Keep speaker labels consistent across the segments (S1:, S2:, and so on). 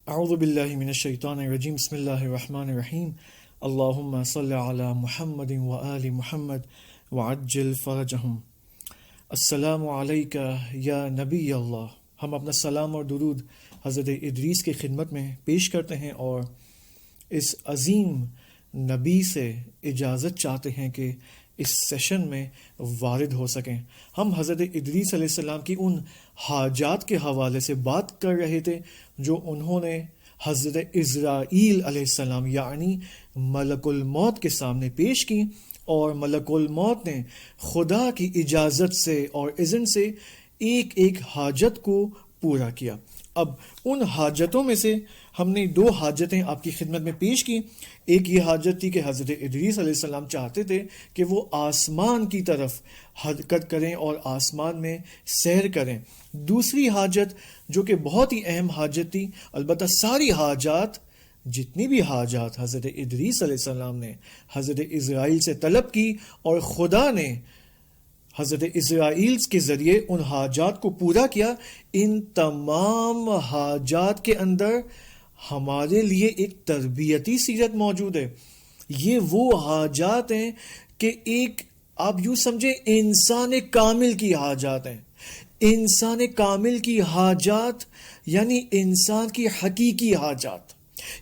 S1: اعوذ باللہ من الشیطان الرجیم بسم اللہ الرحمن الرحیم اللہم صل علی محمد وآل محمد وعجل فرجہم۔ السلام علیکہ یا نبی اللہ۔ ہم اپنا سلام اور درود حضرت ادریس کی خدمت میں پیش کرتے ہیں اور اس عظیم نبی سے اجازت چاہتے ہیں کہ اس سیشن میں وارد ہو سکیں۔ ہم حضرت ادریس علیہ السلام کی ان حاجات کے حوالے سے بات کر رہے تھے جو انہوں نے حضرت عزرائیل علیہ السلام یعنی ملک الموت کے سامنے پیش کی، اور ملک الموت نے خدا کی اجازت سے اور اذن سے ایک ایک حاجت کو پورا کیا۔ اب ان حاجتوں میں سے ہم نے 2 حاجتیں آپ کی خدمت میں پیش کی۔ ایک یہ حاجت تھی کہ حضرت ادریس علیہ السلام چاہتے تھے کہ وہ آسمان کی طرف حرکت کریں اور آسمان میں سیر کریں۔ دوسری حاجت جو کہ بہت ہی اہم حاجت تھی، البتہ ساری حاجات جتنی بھی حاجات حضرت ادریس علیہ السلام نے حضرت عزرائیل سے طلب کی اور خدا نے حضرت عزرائیل کے ذریعے ان حاجات کو پورا کیا، ان تمام حاجات کے اندر ہمارے لیے ایک تربیتی سیرت موجود ہے۔ یہ وہ حاجات ہیں کہ ایک آپ یوں سمجھیں انسان کامل کی حاجات ہیں۔ انسان کامل کی حاجات یعنی انسان کی حقیقی حاجات،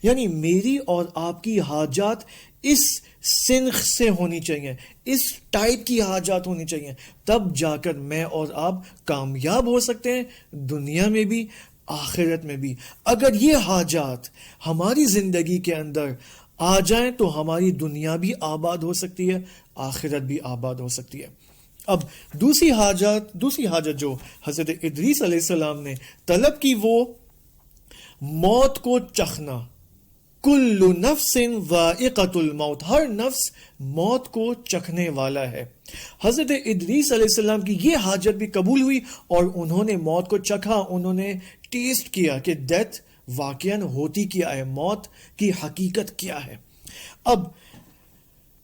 S1: یعنی میری اور آپ کی حاجات اس سنخ سے ہونی چاہیے، اس ٹائپ کی حاجات ہونی چاہیے، تب جا کر میں اور آپ کامیاب ہو سکتے ہیں، دنیا میں بھی آخرت میں بھی۔ اگر یہ حاجات ہماری زندگی کے اندر آ جائیں تو ہماری دنیا بھی آباد ہو سکتی ہے، آخرت بھی آباد ہو سکتی ہے۔ اب دوسری حاجت جو حضرت ادریس علیہ السلام نے طلب کی، وہ موت کو چکھنا۔ کل نفس ذائقۃ الموت، ہر نفس موت کو چکھنے والا ہے۔ حضرت ادریس علیہ السلام کی یہ حاجت بھی قبول ہوئی اور انہوں نے موت کو چکھا، انہوں نے ٹیسٹ کیا کہ ڈیتھ واقعاً ہوتی کیا ہے، موت کی حقیقت کیا ہے۔ اب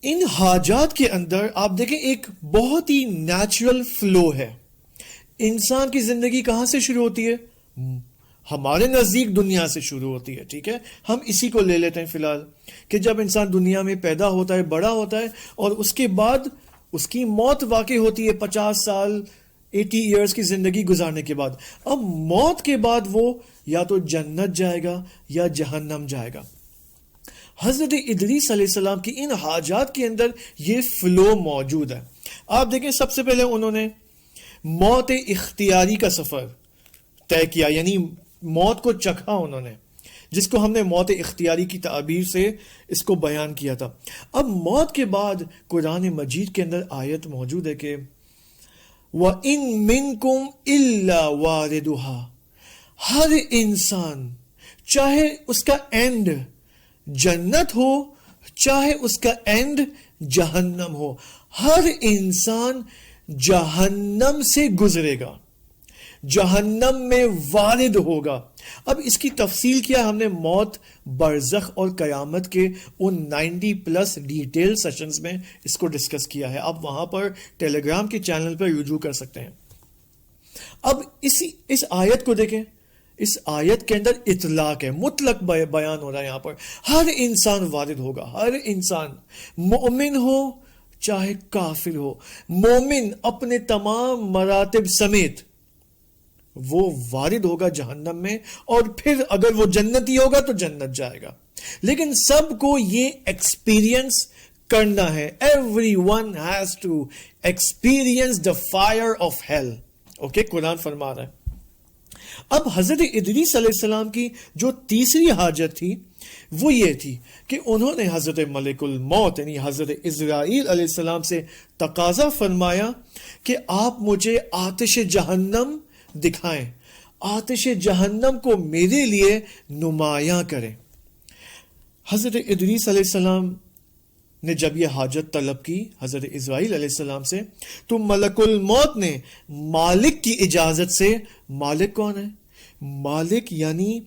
S1: ان حاجات کے اندر آپ دیکھیں ایک بہت ہی نیچرل فلو ہے۔ انسان کی زندگی کہاں سے شروع ہوتی ہے؟ ہمارے نزدیک دنیا سے شروع ہوتی ہے، ٹھیک ہے؟ ہم اسی کو لے لیتے ہیں فی الحال کہ جب انسان دنیا میں پیدا ہوتا ہے، بڑا ہوتا ہے، اور اس کے بعد اس کی موت واقع ہوتی ہے 50 سال 80 ایئرز کی زندگی گزارنے کے بعد۔ اب موت کے بعد وہ یا تو جنت جائے گا یا جہنم جائے گا۔ حضرت ادریس علیہ السلام کی ان حاجات کے اندر یہ فلو موجود ہے۔ آپ دیکھیں سب سے پہلے انہوں نے موت اختیاری کا سفر طے کیا، یعنی موت کو چکھا انہوں نے، جس کو ہم نے موت اختیاری کی تعبیر سے اس کو بیان کیا تھا۔ اب موت کے بعد قرآن مجید کے اندر آیت موجود ہے کہ وَإِن مِّنكُمْ إِلَّا وَارِدُهَا، ہر انسان چاہے اس کا اینڈ جنت ہو چاہے اس کا اینڈ جہنم ہو، ہر انسان جہنم سے گزرے گا، جہنم میں وارد ہوگا۔ اب اس کی تفصیل کیا، ہم نے موت، برزخ اور قیامت کے ان 90+ ڈیٹیل سیشنز میں اس کو ڈسکس کیا ہے۔ آپ وہاں پر ٹیلی گرام کے چینل پر رجوع کر سکتے ہیں۔ اب اس آیت کو دیکھیں، اس آیت کے اندر اطلاق ہے، مطلق بیان ہو رہا ہے یہاں پر۔ ہر انسان وارد ہوگا، ہر انسان، مومن ہو چاہے کافر ہو، مومن اپنے تمام مراتب سمیت وہ وارد ہوگا جہنم میں، اور پھر اگر وہ جنتی ہوگا تو جنت جائے گا۔ لیکن سب کو یہ ایکسپیرینس کرنا ہے۔ Everyone has to experience the fire of hell۔ Okay, قرآن فرما رہا ہے۔ اب حضرت ادریس علیہ السلام کی جو تیسری حاجت تھی وہ یہ تھی کہ انہوں نے حضرت ملک الموت یعنی حضرت عزرائیل علیہ السلام سے تقاضا فرمایا کہ آپ مجھے آتش جہنم دکھائیں، آتش جہنم کو میرے لیے نمایاں کریں۔ حضرت ادریس علیہ السلام نے جب یہ حاجت طلب کی حضرت عزرائیل علیہ السلام سے، تو ملک الموت نے مالک کی اجازت سے، مالک کون ہے؟ مالک یعنی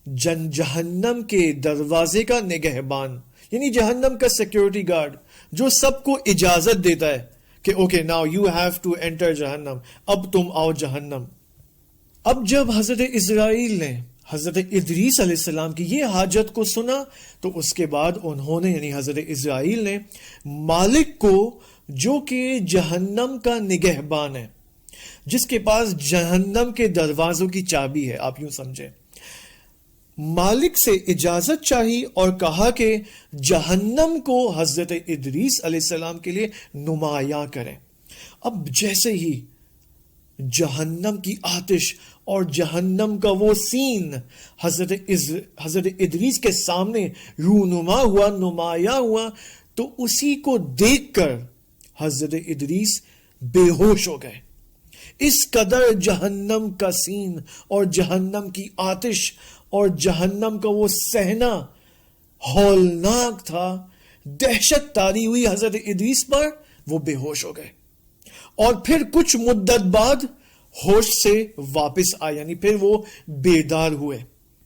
S1: جہنم کے دروازے کا نگہبان، یعنی جہنم کا سیکیورٹی گارڈ، جو سب کو اجازت دیتا ہے کہ okay now you have to enter جہنم، اب تم آؤ جہنم۔ اب جب حضرت عزرائیل نے حضرت ادریس علیہ السلام کی یہ حاجت کو سنا تو اس کے بعد انہوں نے یعنی حضرت اسرائیل نے مالک کو جو کہ جہنم کا نگہبان ہے، جس کے پاس جہنم کے دروازوں کی چابی ہے، آپ یوں سمجھیں، مالک سے اجازت چاہی اور کہا کہ جہنم کو حضرت ادریس علیہ السلام کے لیے نمایاں کریں۔ اب جیسے ہی جہنم کی آتش اور جہنم کا وہ سین حضرت ادریس کے سامنے رونما ہوا، نمایاں ہوا، تو اسی کو دیکھ کر حضرت ادریس بے ہوش ہو گئے۔ اس قدر جہنم کا سین اور جہنم کی آتش اور جہنم کا وہ صحنہ ہولناک تھا، دہشت طاری ہوئی حضرت ادریس پر، وہ بے ہوش ہو گئے اور پھر کچھ مدت بعد ہوش سے واپس آئے، یعنی پھر وہ بیدار ہوئے۔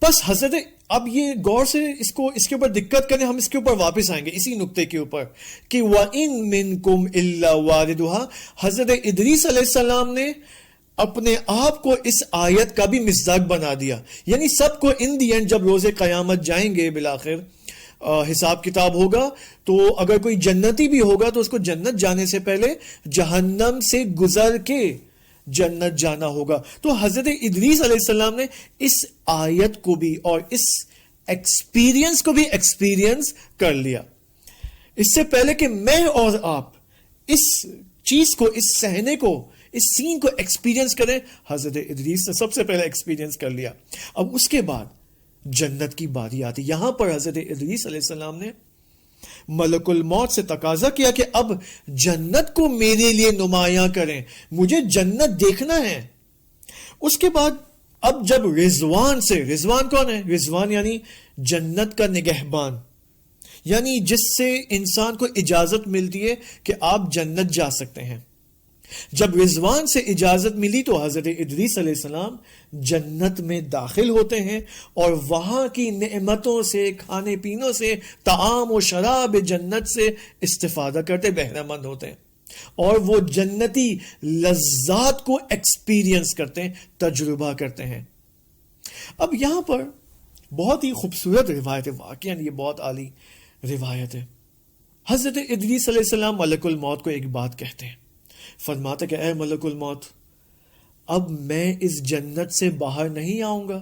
S1: بس حضرت اب یہ غور سے اس کے اوپر دقت کریں، ہم اس کے اوپر واپس آئیں گے اسی نقطے کے اوپر کہ وَإِن مِّنكُمْ إِلَّا وَارِدُهَا۔ حضرت ادریس علیہ السلام نے اپنے آپ کو اس آیت کا بھی مصداق بنا دیا، یعنی سب کو ان دی اینڈ جب روز قیامت جائیں گے، بالآخر حساب کتاب ہوگا، تو اگر کوئی جنتی بھی ہوگا تو اس کو جنت جانے سے پہلے جہنم سے گزر کے جنت جانا ہوگا۔ تو حضرت ادریس علیہ السلام نے اس آیت کو بھی اور اس ایکسپیرینس کو بھی ایکسپیرینس کر لیا، اس سے پہلے کہ میں اور آپ اس چیز کو، اس صحنے کو، اس سین کو ایکسپیرینس کریں، حضرت ادریس نے سب سے پہلے ایکسپیرینس کر لیا۔ اب اس کے بعد جنت کی باری آتی۔ یہاں پر حضرت ادریس علیہ السلام نے ملک الموت سے تقاضا کیا کہ اب جنت کو میرے لیے نمایاں کریں، مجھے جنت دیکھنا ہے۔ اس کے بعد اب جب رضوان سے، رضوان کون ہے؟ رضوان یعنی جنت کا نگہبان، یعنی جس سے انسان کو اجازت ملتی ہے کہ آپ جنت جا سکتے ہیں۔ جب رضوان سے اجازت ملی تو حضرت ادریس علیہ السلام جنت میں داخل ہوتے ہیں اور وہاں کی نعمتوں سے، کھانے پینوں سے، طعام و شراب جنت سے استفادہ کرتے بہرہ مند ہوتے ہیں اور وہ جنتی لذات کو ایکسپیرینس کرتے ہیں، تجربہ کرتے ہیں۔ اب یہاں پر بہت ہی خوبصورت روایت ہے، واقعاً یہ بہت عالی روایت ہے۔ حضرت ادریس علیہ السلام ملک الموت کو ایک بات کہتے ہیں، فرماتے کہ اے ملک الموت، اب میں اس جنت سے باہر نہیں آؤں گا۔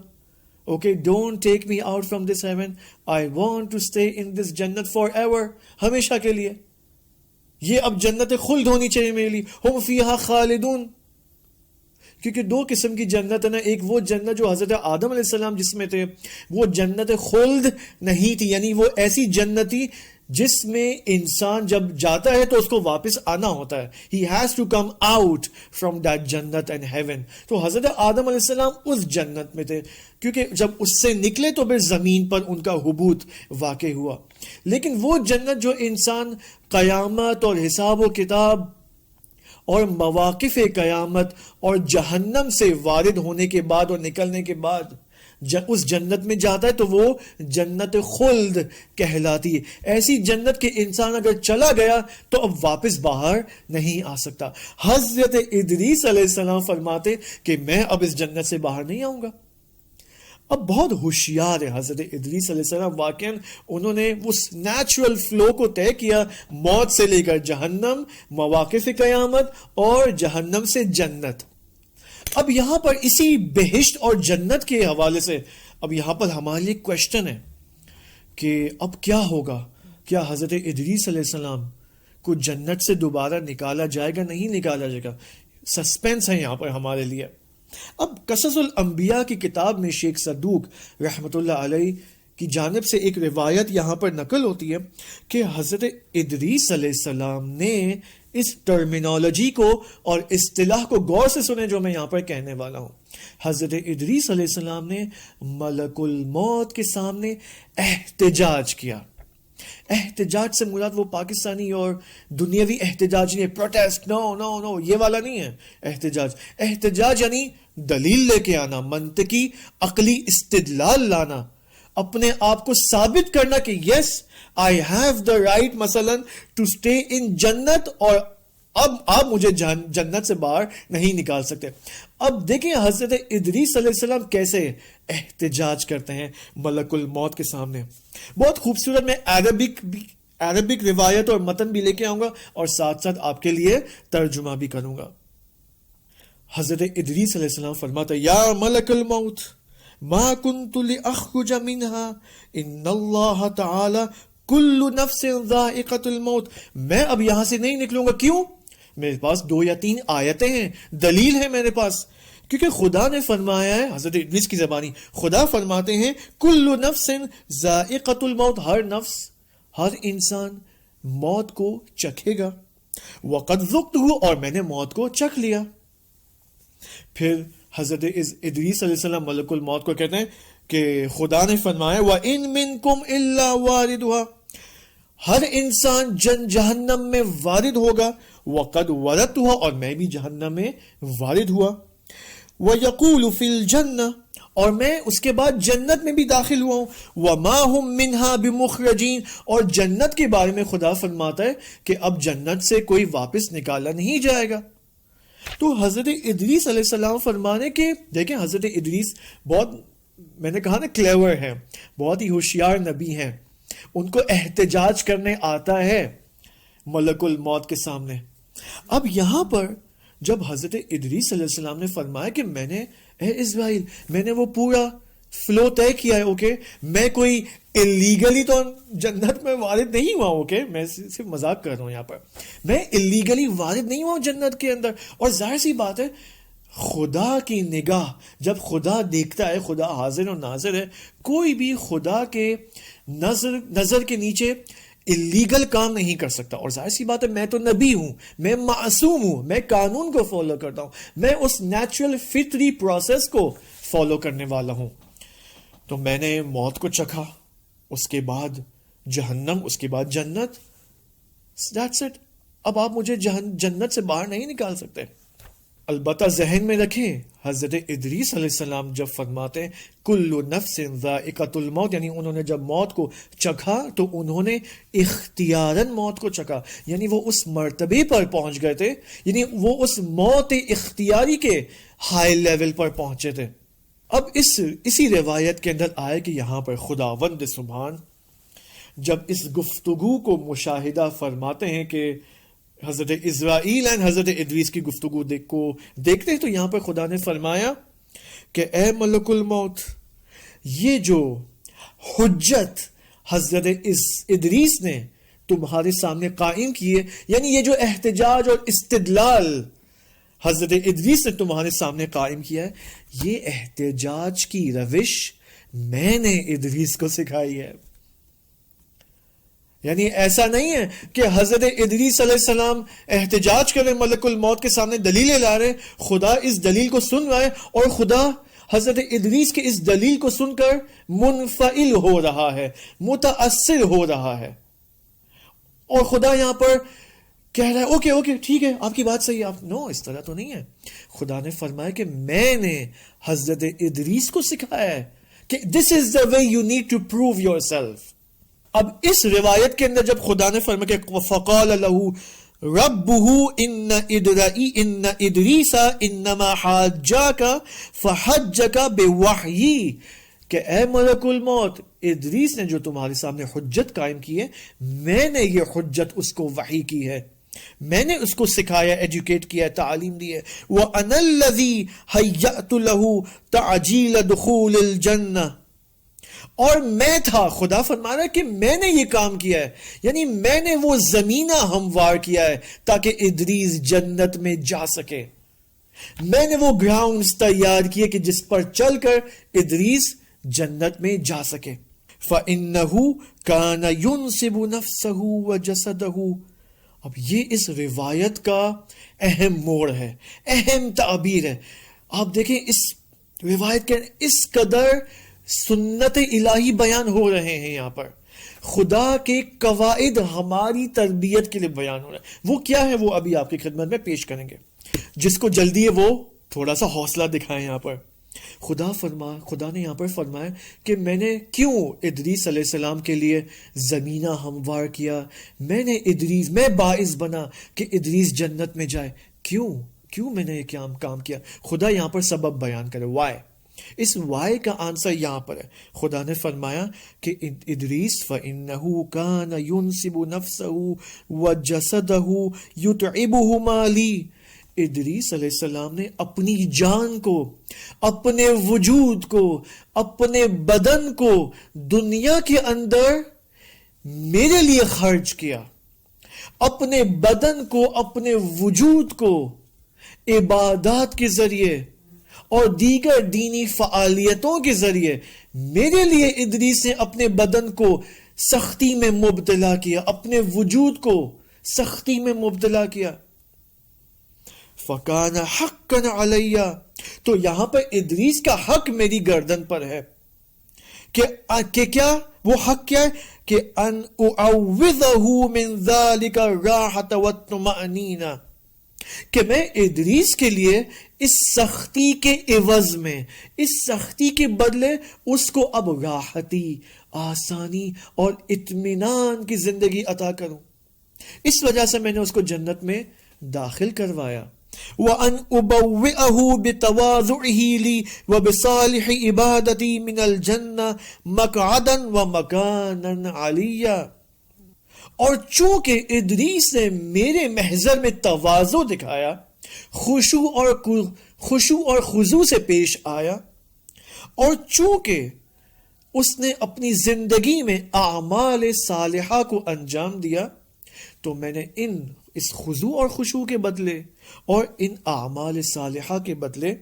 S1: Okay, don't take me out from this heaven, I want to stay in this جنت فار ایور، ہمیشہ کے لیے۔ یہ اب جنت خلد ہونی چاہیے میرے لیے، ہم فیہا خالدون۔ کیونکہ دو قسم کی جنت ہے نا، ایک وہ جنت جو حضرت آدم علیہ السلام جس میں تھے، وہ جنت خلد نہیں تھی، یعنی وہ ایسی جنت تھی جس میں انسان جب جاتا ہے تو اس کو واپس آنا ہوتا ہے، he has to come out from that جنت and heaven۔ تو حضرت آدم علیہ السلام اس جنت میں تھے، کیونکہ جب اس سے نکلے تو پھر زمین پر ان کا حبوط واقع ہوا۔ لیکن وہ جنت جو انسان قیامت اور حساب و کتاب اور مواقف قیامت اور جہنم سے وارد ہونے کے بعد اور نکلنے کے بعد اس جنت میں جاتا ہے تو وہ جنت خلد کہلاتی ہے۔ ایسی جنت کے انسان اگر چلا گیا تو اب واپس باہر نہیں آ سکتا۔ حضرت ادریس علیہ السلام فرماتے کہ میں اب اس جنت سے باہر نہیں آؤں گا۔ اب بہت ہوشیار ہے حضرت ادریس علیہ السلام، واقعاً انہوں نے اس نیچرل فلو کو طے کیا، موت سے لے کر جہنم، مواقف قیامت اور جہنم سے جنت۔ اب یہاں پر اسی بہشت اور جنت کے حوالے سے اب یہاں پر ہمارے لیے کوشچن ہے کہ اب کیا ہوگا؟ کیا حضرت ادریس علیہ السلام کو جنت سے دوبارہ نکالا جائے گا، نہیں نکالا جائے گا؟ سسپینس ہے یہاں پر ہمارے لیے۔ اب قصص الانبیاء کی کتاب میں شیخ صدوق رحمت اللہ علیہ کی جانب سے ایک روایت یہاں پر نقل ہوتی ہے کہ حضرت ادریس علیہ السلام نے اس ٹرمینالوجی کو اور اصطلاح کو غور سے سنیں جو میں یہاں پر کہنے والا ہوں۔ حضرت ادریس علیہ السلام نے ملک الموت کے سامنے احتجاج کیا۔ احتجاج سے مراد وہ پاکستانی اور دنیاوی احتجاج نہیں ہے، پروٹیسٹ، نو یہ والا نہیں ہے۔ احتجاج یعنی دلیل لے کے آنا، منطقی عقلی استدلال لانا، اپنے آپ کو ثابت کرنا کہ یس آئی ہیو دا رائٹ مثلا ٹو اسٹے ان جنت اور اب آپ مجھے جنت سے باہر نہیں نکال سکتے. اب دیکھیں حضرت ادریس علیہ السلام کیسے احتجاج کرتے ہیں ملک الموت کے سامنے. بہت خوبصورت. میں عربک روایت اور متن بھی لے کے آؤں گا اور ساتھ ساتھ آپ کے لیے ترجمہ بھی کروں گا. حضرت ادریس علیہ السلام فرماتا ہے یا ملک الموت ما کنت لأخرج منها ان اللہ تعالی کل نفس ذائقۃ الموت. میں اب یہاں سے نہیں نکلوں گا. کیوں؟ میرے پاس 2 یا 3 آیتیں ہیں, دلیل ہے میرے پاس. کیونکہ خدا نے فرمایا ہے, حضرت ادریس کی زبانی خدا فرماتے ہیں کل نفس ذائقۃ الموت, ہر نفس, ہر انسان موت کو چکھے گا. وقد ذقتہ, اور میں نے موت کو چکھ لیا. پھر حضرت ادریس علیہ السلام ملک الموت کو کہتے ہیں کہ خدا نے فرمایا وَإِن مِّنكُمْ إِلَّا وَارِدُهَا, ہر انسان جہنم میں وارد ہوگا. وَقَدْ وَرَدْتُهَا, اور میں بھی جہنم میں وارد ہوا. وَيَقُولُ فِي الْجَنَّةِ, اور میں اس کے بعد جنت میں بھی داخل ہوا ہوں. وَمَا هُمْ مِنْهَا بِمُخْرَجِينَ, اور جنت کے بارے میں خدا فرماتا ہے کہ اب جنت سے کوئی واپس نکالا نہیں جائے گا. تو حضرت ادریس علیہ السلام فرمانے کہ دیکھیں حضرت ادریس بہت, میں نے کہا نا, کلیور ہے, بہت ہی ہوشیار نبی ہیں. ان کو احتجاج کرنے آتا ہے ملک الموت کے سامنے. اب یہاں پر جب حضرت ادریس علیہ السلام نے فرمایا کہ میں نے, اے اسرائیل, میں نے وہ پورا فلو طے کیا ہے. اوکے, میں کوئی اللیگلی تو جنت میں وارد نہیں ہوا. اوکے, میں صرف مذاق کر رہا ہوں یہاں پر. میں اللیگلی وارد نہیں ہوا جنت کے اندر. اور ظاہر سی بات ہے خدا کی نگاہ, جب خدا دیکھتا ہے, خدا حاضر و ناظر ہے, کوئی بھی خدا کے نظر کے نیچے اللیگل کام نہیں کر سکتا. اور ظاہر سی بات ہے میں تو نبی ہوں, میں معصوم ہوں, میں قانون کو فالو کرتا ہوں, میں اس نیچرل فطری پروسیس کو فالو کرنے والا ہوں. تو میں نے موت کو چکھا, اس کے بعد جہنم, اس کے بعد جنت. That's it. اب آپ مجھے جنت سے باہر نہیں نکال سکتے. البتہ ذہن میں رکھیں حضرت ادریس علیہ السلام جب فرماتے ہیں کل نفس ذائقۃ الموت, یعنی انہوں نے جب موت کو چکھا تو انہوں نے اختیاراً موت کو چکھا. یعنی وہ اس مرتبے پر پہنچ گئے تھے, یعنی وہ اس موت اختیاری کے ہائی لیول پر پہنچے تھے. اب اسی روایت کے اندر آئے کہ یہاں پر خداوند سبحان جب اس گفتگو کو مشاہدہ فرماتے ہیں کہ حضرت اسرائیل اور حضرت ادریس کی گفتگو کو دیکھتے ہیں, تو یہاں پر خدا نے فرمایا کہ اے ملک الموت, یہ جو حجت حضرت ادریس نے تمہارے سامنے قائم کی ہے, یعنی یہ جو احتجاج اور استدلال حضرت ادریس نے تمہارے سامنے قائم کیا ہے, یہ احتجاج کی روش میں نے ادریس کو سکھائی ہے. یعنی ایسا نہیں ہے کہ حضرت ادریس علیہ السلام احتجاج کریں ملک الموت کے سامنے, دلیلیں لا رہے, خدا اس دلیل کو سن رہا ہے اور خدا حضرت ادریس کے اس دلیل کو سن کر منفعل ہو رہا ہے, متاثر ہو رہا ہے. اور خدا یہاں پر کہہ رہا ہے اوکے ٹھیک ہے, آپ کی بات صحیح ہے. آپ نو, اس طرح تو نہیں ہے. خدا نے فرمایا کہ میں نے حضرت ادریس کو سکھایا ہے کہ this is the way you need to prove yourself. اب اس روایت کے اندر جب خدا نے فرمایا کہ فقال له ربه ان ادریس انما حاجاک فحجک بوحی, کہ اے ملک الموت, ادریس نے جو تمہارے سامنے حجت قائم کی ہے, میں نے یہ حجت اس کو وحی کی ہے, میں نے اس کو سکھایا, ایجوکیٹ کیا, تعلیم دی ہے. وَأَنَا الَّذِي هَيَّأْتُ لَهُ تَعْجِيلَ دُخُولِ الْجَنَّةِ, اور میں تھا, خدا فرما رہا ہے کہ میں نے یہ کام کیا ہے, یعنی میں نے وہ زمینہ ہموار کیا ہے تاکہ ادریس جنت میں جا سکے. میں نے وہ گراؤنڈز تیار کیے کہ جس پر چل کر ادریس جنت میں جا سکے. فَإِنَّهُ كَانَ يُنْسِبُ نَفْسَهُ وَجَسَدَهُ. اب یہ اس روایت کا اہم موڑ ہے, اہم تعبیر ہے. آپ دیکھیں اس روایت کے اس قدر سنت الہی بیان ہو رہے ہیں یہاں پر, خدا کے قواعد ہماری تربیت کے لیے بیان ہو رہا ہے. وہ کیا ہے وہ ابھی آپ کی خدمت میں پیش کریں گے. جس کو جلدی ہے وہ تھوڑا سا حوصلہ دکھائیں یہاں پر. خدا نے یہاں پر فرمایا کہ میں نے کیوں ادریس علیہ السلام کے لیے زمینہ ہموار کیا، میں باعث بنا کہ ادریس جنت میں جائے. کیوں میں نے یہ کام کیا؟ خدا یہاں پر سبب بیان کرے، وائی. اس وائی کا آنسر یہاں پر ہے. خدا نے فرمایا کہ ادریس فَإِنَّهُ كَانَ يُنْسِبُ نَفْسَهُ وَجَسَدَهُ يُتْعِبُهُمَا لِي. ادریس علیہ السلام نے اپنی جان کو، اپنے وجود کو، اپنے بدن کو دنیا کے اندر میرے لیے خرچ کیا. اپنے بدن کو، اپنے وجود کو عبادات کے ذریعے اور دیگر دینی فعالیتوں کے ذریعے میرے لیے ادریس نے اپنے بدن کو سختی میں مبتلا کیا، اپنے وجود کو سختی میں مبتلا کیا. فَكَانَ حَقًّا عَلَيَّ. تو یہاں پر ادریس کا حق میری گردن پر ہے کہ کیا وہ حق کیا ہے کہ ان اعوذہ من ذلک الراحۃ والطمأنینہ، کہ میں ادریس کے لیے اس سختی کے عوض میں، اس سختی کے بدلے اس کو اب راحتی، آسانی اور اطمینان کی زندگی عطا کروں. اس وجہ سے میں نے اس کو جنت میں داخل کروایا. وَأَنْ أُبَوِّئَهُ بِتَوَاضُعِهِ لِي وَبِصَالِحِ عِبَادَتِي مِنَ الْجَنَّةِ مَقْعَدًا وَمَكَانًا عَلِيًّا. اور چونکہ ادریس نے میرے محضر میں تواضع دکھایا، خشوع اور خضوع سے پیش آیا، اور چونکہ اس نے اپنی زندگی میں اعمال صالحہ کو انجام دیا، تو میں نے اس خضوع اور خشوع کے بدلے اور ان اعمال صالحہ کے بدلے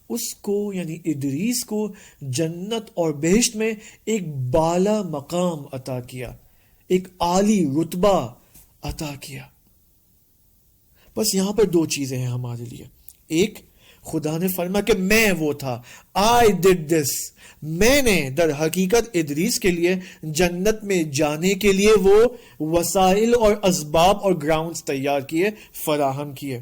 S1: اس کو یعنی ادریس کو جنت اور بہشت میں ایک بالا مقام عطا کیا، ایک عالی رتبہ عطا کیا. بس یہاں پر دو چیزیں ہیں ہمارے لیے. ایک، خدا نے فرمایا کہ میں وہ تھا، I did this. میں نے در حقیقت ادریس کے لیے جنت میں جانے کے لیے وہ وسائل اور اسباب اور گراؤنڈز تیار کیے، فراہم کیے.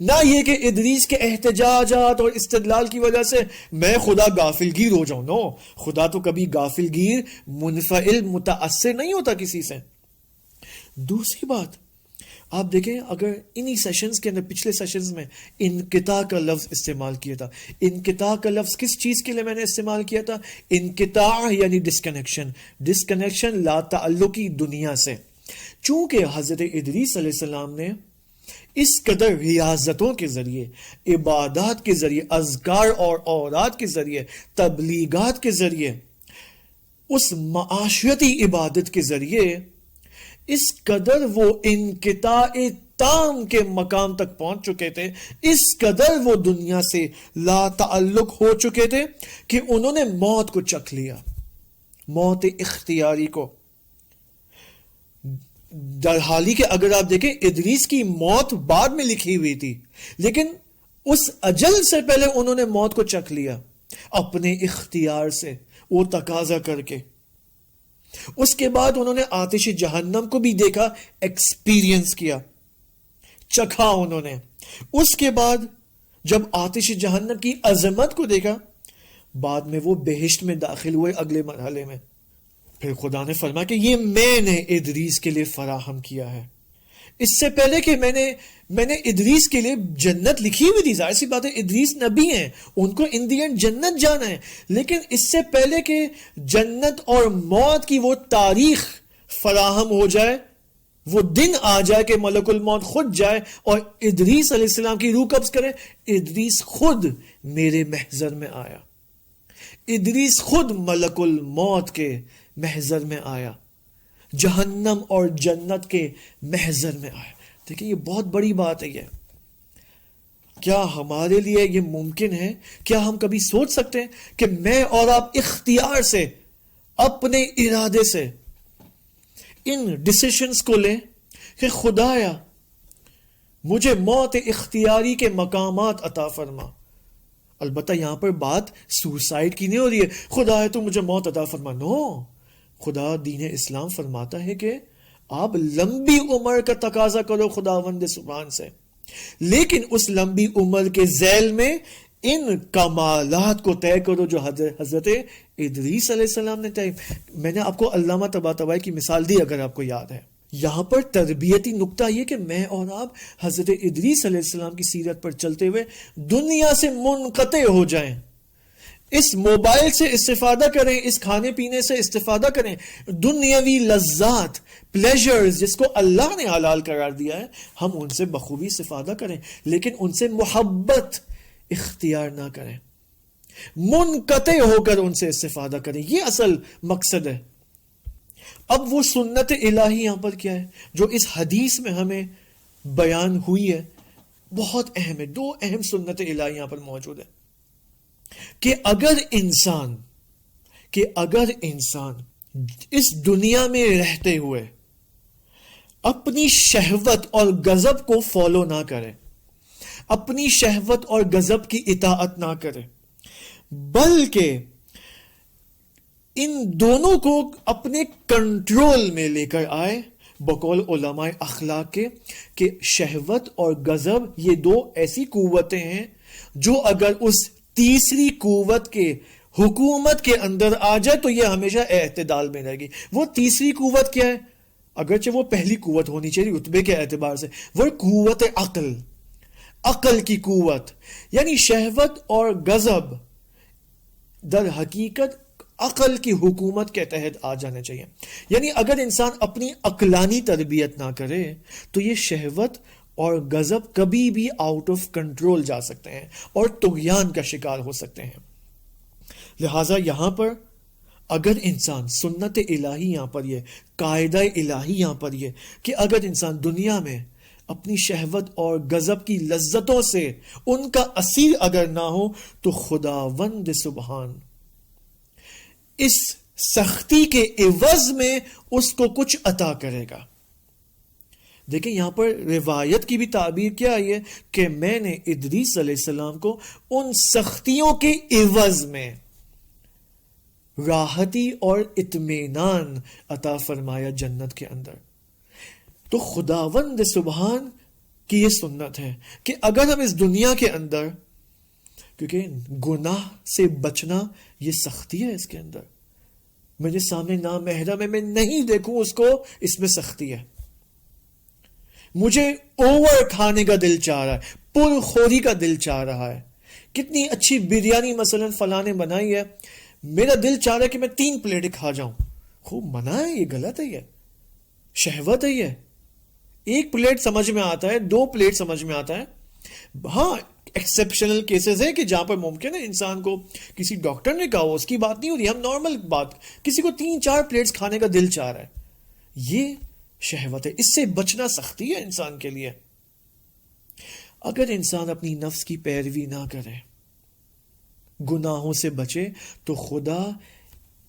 S1: نہ یہ کہ ادریس کے احتجاجات اور استدلال کی وجہ سے میں خدا غافل گیر ہو جاؤں. نو، خدا تو کبھی غافل گیر، منفعل، متاثر نہیں ہوتا کسی سے. دوسری بات، آپ دیکھیں اگر انہی سیشنز کے اندر، پچھلے سیشنز میں انقطاع کا لفظ استعمال کیا تھا. انقطاع کا لفظ کس چیز کے لیے میں نے استعمال کیا تھا؟ انقطاع یعنی ڈسکنیکشن، لا تعلقی دنیا سے. چونکہ حضرت ادریس علیہ السلام نے اس قدر ریاضتوں کے ذریعے، عبادات کے ذریعے، اذکار اور اوراد کے ذریعے، تبلیغات کے ذریعے، اس معاشرتی عبادت کے ذریعے اس قدر وہ انقطاع تام کے مقام تک پہنچ چکے تھے، اس قدر وہ دنیا سے لا تعلق ہو چکے تھے کہ انہوں نے موت کو چکھ لیا، موت اختیاری کو. در حالی کہ اگر آپ دیکھیں ادریس کی موت بعد میں لکھی ہوئی تھی، لیکن اس اجل سے پہلے انہوں نے موت کو چکھ لیا اپنے اختیار سے، وہ تقاضا کر کے. اس کے بعد انہوں نے آتش جہنم کو بھی دیکھا، ایکسپیرینس کیا، چکھا انہوں نے. اس کے بعد جب آتش جہنم کی عظمت کو دیکھا، بعد میں وہ بہشت میں داخل ہوئے اگلے مرحلے میں. پھر خدا نے فرمایا کہ یہ میں نے ادریس کے لیے فراہم کیا ہے. اس سے پہلے کہ میں نے ادریس کے لیے جنت لکھی ہوئی تھی. ظاہر سی بات ہے ادریس نبی ہیں، ان کو ان دی اینڈ جنت جانا ہے. لیکن اس سے پہلے کہ جنت اور موت کی وہ تاریخ فراہم ہو جائے، وہ دن آ جائے کہ ملک الموت خود جائے اور ادریس علیہ السلام کی روح قبض کرے، ادریس خود میرے محضر میں آیا. ادریس خود ملک الموت کے محضر میں آیا، جہنم اور جنت کے محضر میں آیا. دیکھیں یہ بہت بڑی بات ہے. یہ کیا ہمارے لیے یہ ممکن ہے؟ کیا ہم کبھی سوچ سکتے ہیں کہ میں اور آپ اختیار سے، اپنے ارادے سے ان ڈیسیشنز کو لیں کہ خدایا مجھے موت اختیاری کے مقامات عطا فرما. البتہ یہاں پر بات سوسائڈ کی نہیں ہو رہی ہے، خدایا تو مجھے موت عطا فرما. نو، خدا دین اسلام فرماتا ہے کہ آپ لمبی عمر کا تقاضا کرو خداوند سبحان سے، لیکن اس لمبی عمر کے ذیل میں ان کمالات کو طے کرو جو حضرت ادریس علیہ السلام نے طے. میں نے آپ کو علامہ طباطبائی کی مثال دی اگر آپ کو یاد ہے. یہاں پر تربیتی نقطہ یہ کہ میں اور آپ حضرت ادریس علیہ السلام کی سیرت پر چلتے ہوئے دنیا سے منقطع ہو جائیں. اس موبائل سے استفادہ کریں, اس کھانے پینے سے استفادہ کریں, دنیاوی لذات, پلیجرز جس کو اللہ نے حلال قرار دیا ہے, ہم ان سے بخوبی استفادہ کریں, لیکن ان سے محبت اختیار نہ کریں, منقطع ہو کر ان سے استفادہ کریں. یہ اصل مقصد ہے. اب وہ سنت الہی یہاں پر کیا ہے جو اس حدیث میں ہمیں بیان ہوئی ہے, بہت اہم ہے. دو اہم سنت الہی یہاں پر موجود ہے کہ اگر انسان اس دنیا میں رہتے ہوئے اپنی شہوت اور غضب کو فالو نہ کرے, اپنی شہوت اور غضب کی اطاعت نہ کرے, بلکہ ان دونوں کو اپنے کنٹرول میں لے کر آئے, بقول علماء اخلاق کے کہ شہوت اور غضب یہ دو ایسی قوتیں ہیں جو اگر اس تیسری قوت کے حکومت کے اندر آ جائے تو یہ ہمیشہ اعتدال میں رہے گی. وہ تیسری قوت کیا ہے؟ اگرچہ وہ پہلی قوت ہونی چاہیے رتبے کے اعتبار سے, وہ قوت عقل کی قوت, یعنی شہوت اور غضب در حقیقت عقل کی حکومت کے تحت آ جانے چاہیے. یعنی اگر انسان اپنی عقلانی تربیت نہ کرے تو یہ شہوت اور غضب کبھی بھی آؤٹ آف کنٹرول جا سکتے ہیں اور طغیان کا شکار ہو سکتے ہیں. لہذا یہاں پر اگر انسان سنت الہی یہاں پر یہ قاعدہ الہی یہاں پر یہ کہ اگر انسان دنیا میں اپنی شہوت اور غضب کی لذتوں سے ان کا اسیر اگر نہ ہو تو خداوند سبحان اس سختی کے عوض میں اس کو کچھ عطا کرے گا. دیکھیں یہاں پر روایت کی بھی تعبیر کیا ہے کہ میں نے ادریس علیہ السلام کو ان سختیوں کے عوض میں راحتی اور اطمینان عطا فرمایا جنت کے اندر. تو خداوند سبحان کی یہ سنت ہے کہ اگر ہم اس دنیا کے اندر, کیونکہ گناہ سے بچنا یہ سختی ہے, اس کے اندر میرے سامنے نامحرم ہے, میں نہیں دیکھوں اس کو, اس میں سختی ہے. مجھے اوور کھانے کا دل چاہ رہا ہے, پر خوری کا دل چاہ رہا ہے, کتنی اچھی بریانی مثلا فلاں نے بنائی ہے, میرا دل چاہ رہا ہے کہ میں 3 پلیٹیں کھا جاؤں. خوب منع ہے, یہ غلط ہے, یہ شہوت ہے. یہ 1 پلیٹ سمجھ میں آتا ہے, 2 پلیٹ سمجھ میں آتا ہے. ہاں ایکسیپشنل کیسز ہے کہ جہاں پر ممکن ہے انسان کو کسی ڈاکٹر نے کہا ہو, اس کی بات نہیں ہو رہی, ہم نارمل بات, کسی کو 3-4 پلیٹس کھانے کا دل چاہ رہا ہے, یہ شہوت ہے. اس سے بچنا سختی ہے انسان کے لیے. اگر انسان اپنی نفس کی پیروی نہ کرے, گناہوں سے بچے, تو خدا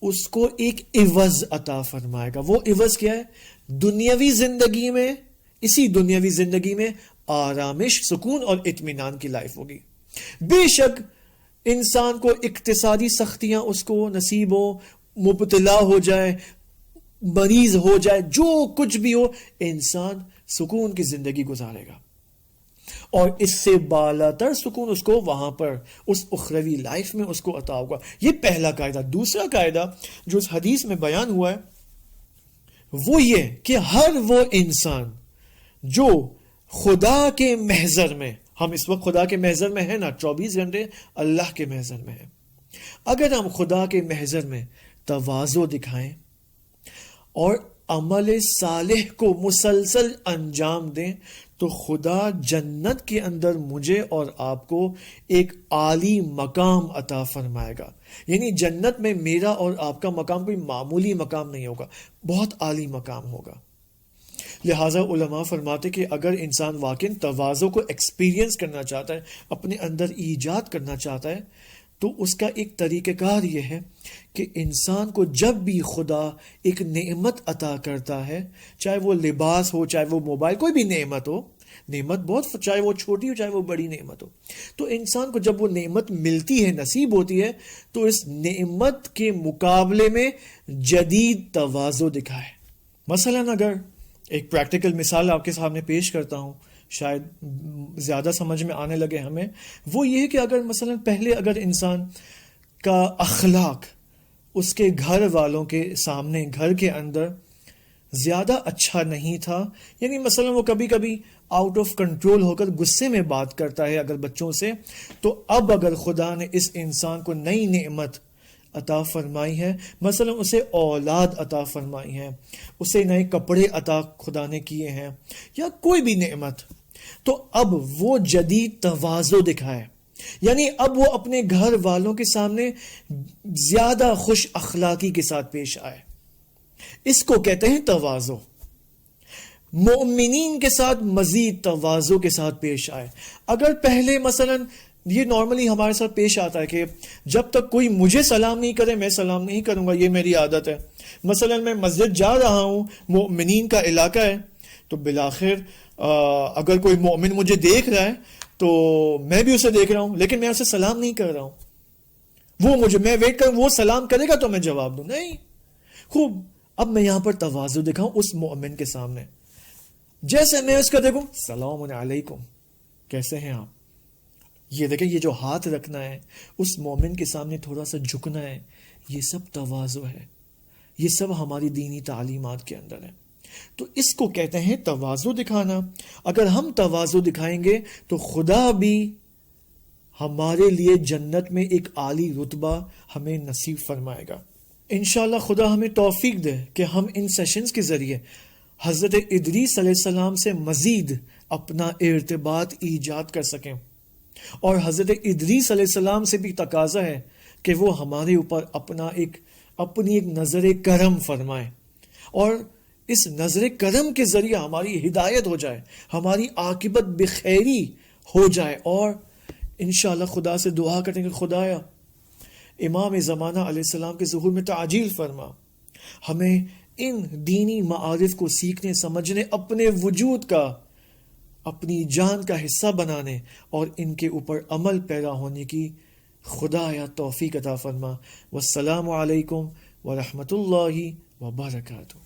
S1: اس کو ایک عوض عطا فرمائے گا. وہ عوض کیا ہے؟ دنیاوی زندگی میں, اسی دنیاوی زندگی میں آرامش, سکون اور اطمینان کی لائف ہوگی. بے شک انسان کو اقتصادی سختیاں اس کو نصیب ہو, مبتلا ہو جائے, مریض ہو جائے, جو کچھ بھی ہو, انسان سکون کی زندگی گزارے گا, اور اس سے بالاتر سکون اس کو وہاں پر اس اخروی لائف میں اس کو عطا ہوگا. یہ پہلا قاعدہ. دوسرا قاعدہ جو اس حدیث میں بیان ہوا ہے وہ یہ کہ ہر وہ انسان جو خدا کے محضر میں, ہم اس وقت خدا کے محضر میں ہیں نا, 24 گھنٹے اللہ کے محضر میں ہیں, اگر ہم خدا کے محضر میں تواضع دکھائیں اور عمل صالح کو مسلسل انجام دیں تو خدا جنت کے اندر مجھے اور آپ کو ایک عالی مقام عطا فرمائے گا. یعنی جنت میں میرا اور آپ کا مقام کوئی معمولی مقام نہیں ہوگا, بہت عالی مقام ہوگا. لہٰذا علماء فرماتے کہ اگر انسان واقعی تواضع کو ایکسپیرینس کرنا چاہتا ہے, اپنے اندر ایجاد کرنا چاہتا ہے, تو اس کا ایک طریقہ کار یہ ہے کہ انسان کو جب بھی خدا ایک نعمت عطا کرتا ہے, چاہے وہ لباس ہو, چاہے وہ موبائل, کوئی بھی نعمت ہو, نعمت بہت, چاہے وہ چھوٹی ہو چاہے وہ بڑی نعمت ہو, تو انسان کو جب وہ نعمت ملتی ہے, نصیب ہوتی ہے, تو اس نعمت کے مقابلے میں جدید تواضع دکھائے. مثلا اگر ایک پریکٹیکل مثال آپ کے سامنے پیش کرتا ہوں, شاید زیادہ سمجھ میں آنے لگے ہمیں، وہ یہ کہ اگر مثلا پہلے اگر انسان کا اخلاق اس کے گھر والوں کے سامنے، گھر کے اندر زیادہ اچھا نہیں تھا، یعنی مثلا وہ کبھی کبھی آؤٹ آف کنٹرول ہو کر غصے میں بات کرتا ہے اگر بچوں سے، تو اب اگر خدا نے اس انسان کو نئی نعمت عطا فرمائی ہے، مثلا اسے اولاد عطا فرمائی ہے، اسے نئے کپڑے عطا خدا نے کیے ہیں، یا کوئی بھی نعمت، تو اب وہ جدید تواضع دکھائے، یعنی اب وہ اپنے گھر والوں کے سامنے زیادہ خوش اخلاقی کے ساتھ پیش آئے. اس کو کہتے ہیں تواضع. مومنین کے ساتھ مزید تواضع کے ساتھ پیش آئے. اگر پہلے مثلا یہ نارملی ہمارے ساتھ پیش آتا ہے کہ جب تک کوئی مجھے سلام نہیں کرے میں سلام نہیں کروں گا، یہ میری عادت ہے. مثلا میں مسجد جا رہا ہوں، مومنین کا علاقہ ہے، تو بالآخر اگر کوئی مومن مجھے دیکھ رہا ہے تو میں بھی اسے دیکھ رہا ہوں، لیکن میں اسے سلام نہیں کر رہا ہوں. میں ویٹ کروں وہ سلام کرے گا تو میں جواب دوں، نہیں. خوب، اب میں یہاں پر تواضع دکھاؤں اس مومن کے سامنے. جیسے میں اس کا دیکھوں، السلام علیکم، کیسے ہیں آپ؟ یہ دیکھیں، یہ جو ہاتھ رکھنا ہے اس مومن کے سامنے، تھوڑا سا جھکنا ہے، یہ سب تواضع ہے. یہ سب ہماری دینی تعلیمات کے اندر ہے. تو اس کو کہتے ہیں تواضع دکھانا. اگر ہم تواضع دکھائیں گے تو خدا بھی ہمارے لیے جنت میں ایک عالی رتبہ ہمیں نصیب فرمائے گا. انشاءاللہ خدا ہمیں توفیق دے کہ ہم ان سیشنز کے ذریعے حضرت ادریس علیہ السلام سے مزید اپنا ارتباط ایجاد کر سکیں، اور حضرت ادریس علیہ السلام سے بھی تقاضا ہے کہ وہ ہمارے اوپر اپنی ایک نظر کرم فرمائے، اور اس نظر کرم کے ذریعے ہماری ہدایت ہو جائے، ہماری عاقبت بخیری ہو جائے. اور انشاءاللہ خدا سے دعا کریں کہ خدایا امام زمانہ علیہ السلام کے ظہور میں تعجیل فرما، ہمیں ان دینی معارف کو سیکھنے، سمجھنے، اپنے وجود کا، اپنی جان کا حصہ بنانے اور ان کے اوپر عمل پیرا ہونے کی خدایا توفیق عطا فرما. والسلام علیکم ورحمۃ اللہ وبرکاتہ.